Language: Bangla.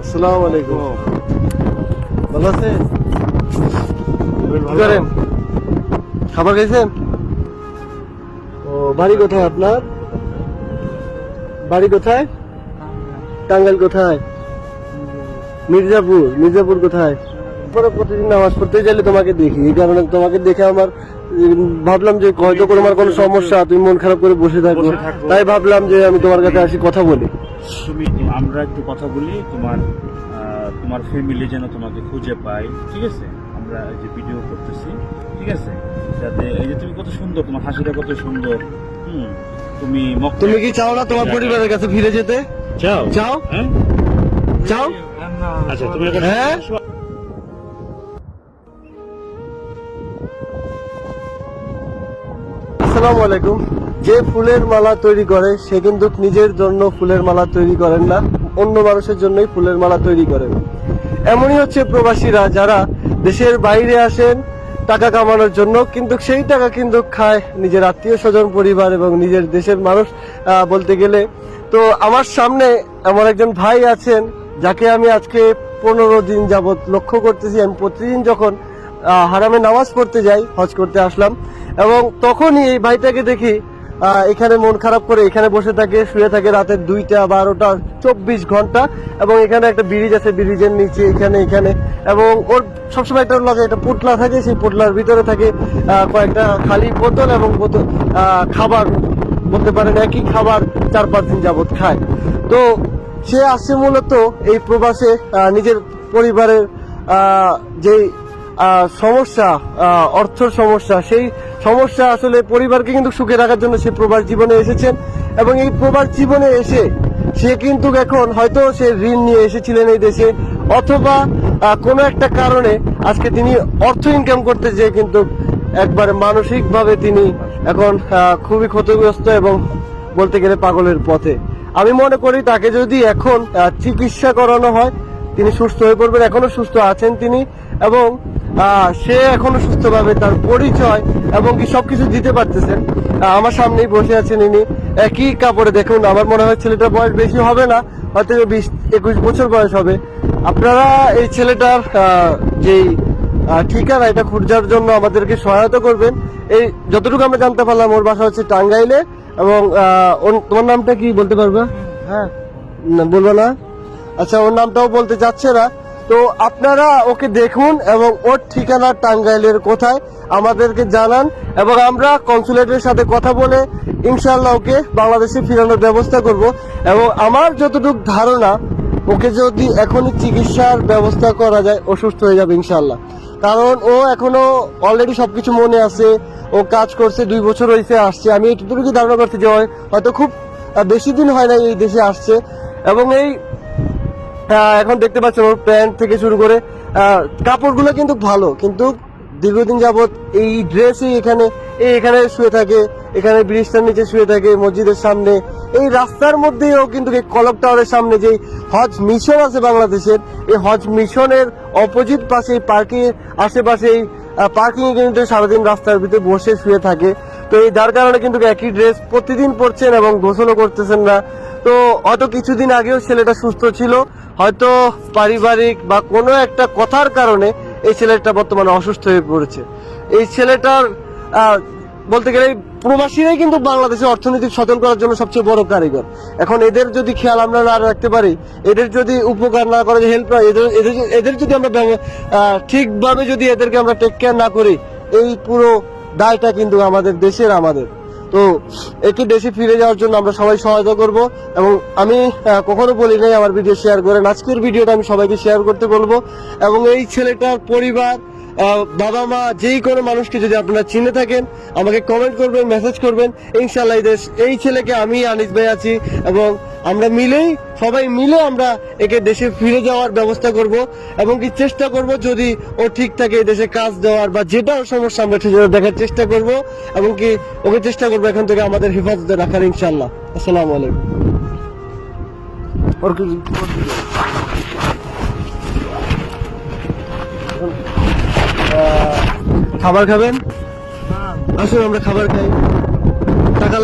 আসসালামু আলাইকুম। ভালো আছেন? কি করেন? খাবার খাইছেন? ও, বাড়ি কোথায় আপনার? বাড়ি কোথায়? টাঙ্গাইল কোথায়? মির্জাপুর। মির্জাপুর কোথায়? পরে প্রতিদিন নামাজ পড়তে গেলে তোমাকে দেখি, এই কারণে তোমাকে দেখে আমার ভাবলাম যে হয়তো তোমার কোনো সমস্যা, তুমি মন খারাপ করে বসে থাকো, তাই ভাবলাম যে আমি তোমার কাছে আসি কথা বলি। আমরা একটু কথা বলি, তোমার ফ্যামিলি যেন তোমাকে খুঁজে পাই, ঠিক আছে? আমরা এই যে ভিডিও করতেছি, ঠিক আছে? যাতে এই যে তুমি কত সুন্দর, তোমার হাসিটা কত সুন্দর। তুমি কি চাও না তোমার পরিবারের কাছে ফিরে যেতে? চাও? চাও? হ্যাঁ চাও? আচ্ছা, তুমি এখন হ্যাঁ। আসসালামু আলাইকুম। যে ফুলের মালা তৈরি করে সে কিন্তু নিজের জন্য ফুলের মালা তৈরি করেন না, অন্য মানুষের জন্যই ফুলের মালা তৈরি করেন। এমনই হচ্ছে প্রবাসীরা, যারা দেশের বাইরে আসেন টাকা কামানোর জন্য, কিন্তু সেই টাকা কিন্তু খায় নিজের আত্মীয় স্বজন, পরিবার এবং নিজের দেশের মানুষ বলতে গেলে। তো আমার সামনে এমন একজন ভাই আছেন যাকে আমি আজকে 15 দিন যাবৎ লক্ষ্য করতেছি। আমি প্রতিদিন যখন হারামে নামাজ পড়তে যাই, হজ করতে আসলাম, এবং তখনই এই ভাইটাকে দেখি এখানে মন খারাপ করে এখানে বসে থাকে, শুয়ে থাকে রাতের 2টা 12টা 24 ঘন্টা। এবং এখানে একটা ব্রিজ আছে, ব্রিজের নিচে এখানে এবং ওর সবসময় একটা লাগে একটা পোটলা থাকে, সেই পোটলার ভিতরে থাকে কয়েকটা খালি বোতল এবং খাবার, বলতে পারেন একই খাবার 4-5 দিন যাবৎ খায়। তো সে আসছে মূলত এই প্রবাসে নিজের পরিবারের যেই সমস্যা, অর্থের সমস্যা, সেই সমস্যা আসলে পরিবারকে কিন্তু সুখে রাখার জন্য সে প্রবাস জীবনে এসেছেন। এবং এই প্রবাস জীবনে এসে সে কিন্তু এখন হয়তো সে ঋণ নিয়ে এসেছিলেন এই দেশে, অথবা কোনো একটা কারণে আজকে তিনি অর্থ ইনকাম করতে যেয়ে কিন্তু একবারে মানসিকভাবে তিনি এখন খুবই ক্ষতিগ্রস্ত এবং বলতে গেলে পাগলের পথে। আমি মনে করি তাকে যদি এখন চিকিৎসা করানো হয় তিনি সুস্থ হয়ে পড়বেন। এখনো সুস্থ আছেন তিনি, এবং সে এখনো সুস্থভাবে তার পরিচয় এবং কি সবকিছু দিতে পারতেছেন। আমার সামনেই বসে আছেন ইনি, একই কাপড়ে। দেখুন, আমার মনে হয় ছেলেটার বয়স বেশি হবে না, হয়তো 20-21 বছর বয়স হবে। আপনারা এই ছেলেটার যেই ঠিকানা, এটা খুঁজার জন্য আমাদেরকে সহায়তা করবেন। এই যতটুকু আমরা জানতে পারলাম, ওর বাসা হচ্ছে টাঙ্গাইলে। এবং তোমার নামটা কি বলতে পারবে? হ্যাঁ, বলবো না? আচ্ছা, ওর নামটাও বলতে চাচ্ছে না। তো আপনারা ওকে দেখুন এবং ওর ঠিকানা টাঙ্গাইলের কোথায় আমাদেরকে জানান, এবং আমরা কনসুলেটের সাথে কথা বলে ইনশাআল্লাহ ওকে বাংলাদেশে ফেরানোর ব্যবস্থা করব। এবং আমার যতটুকু ধারণা, ওকে যদি এখনই চিকিৎসার ব্যবস্থা করা যায় ও সুস্থ হয়ে যাবে ইনশাআল্লাহ। কারণ ও এখনো অলরেডি সবকিছু মনে আছে, ও কাজ করছে, 2 বছর হয়েছে আসছে। আমি এটুকু ধারণা করছি যে হয়তো খুব বেশি দিন হয় না এই দেশে আসছে। এবং এই এখন দেখতে পাচ্ছেন ওর প্যান্ট থেকে শুরু করে কাপড়গুলো কিন্তু ভালো, কিন্তু দীর্ঘদিন যাবত এই ড্রেসই এখানে শুয়ে থাকে, এখানে ব্রিজটার নিচে শুয়ে থাকে, মসজিদের সামনে, এই রাস্তার মধ্যেও কিন্তু এই কলক টাওয়ারের সামনে যে হজ মিশন আছে বাংলাদেশের, এই হজ মিশনের অপোজিট পাশে পার্কিং আশেপাশে এই পার্কিং এ কিন্তু সারাদিন রাস্তার ভিতরে বসে শুয়ে থাকে। তো এই যার কারণে কিন্তু একই ড্রেস প্রতিদিন পরছেন এবং গোসলও করতেছেন না। তো হয়তো কিছুদিন আগেও ছেলেটা সুস্থ ছিল, হয়তো পারিবারিক বা কোনো একটা কথার কারণে এই ছেলেটা বর্তমানে অসুস্থ হয়ে পড়েছে। এই ছেলেটার বলতে গেলে প্রবাসীরাই কিন্তু বাংলাদেশের অর্থনৈতিক সচল করার জন্য সবচেয়ে বড় কারিগর। এখন এদের যদি খেয়াল আমরা না রাখতে পারি, এদের যদি উপকার না করে, হেল্প, এদের যদি আমরা ঠিকভাবে যদি এদেরকে আমরা টেক কেয়ার না করি, এই পুরো দায়টা কিন্তু আমাদের দেশের, আমাদের। তো একে দেশে ফিরে যাওয়ার জন্য আমরা সবাই সহায়তা করব। এবং আমি কখনো বলি নাই আমার ভিডিও শেয়ার করেন, আজকের ভিডিওটা আমি সবাইকে শেয়ার করতে বলবো। এবং এই ছেলেটার পরিবার, বাবা মা, যেই কোনো মানুষকে যদি আপনারা চিনে থাকেন আমাকে কমেন্ট করবেন, মেসেজ করবেন। ইনশাআল্লাহ এই ছেলেকে আমি আনিস ভাই আছি, এবং আমরা সবাই মিলে আমরা একে দেশে ফিরে যাওয়ার ব্যবস্থা করব। এবং কি চেষ্টা করব যদি ও ঠিক থাকে দেশে কাজ দেওয়ার, বা যেটা সমস্যা আমরা সেটা দেখার চেষ্টা করব। এবং কি ওকে চেষ্টা করবো এখান থেকে আমাদের হেফাজতে রাখার ইনশাআল্লাহ। আসসালামু আলাইকুম। খাবার খাবেন? আসুন আমরা খাবার খাই, টাকা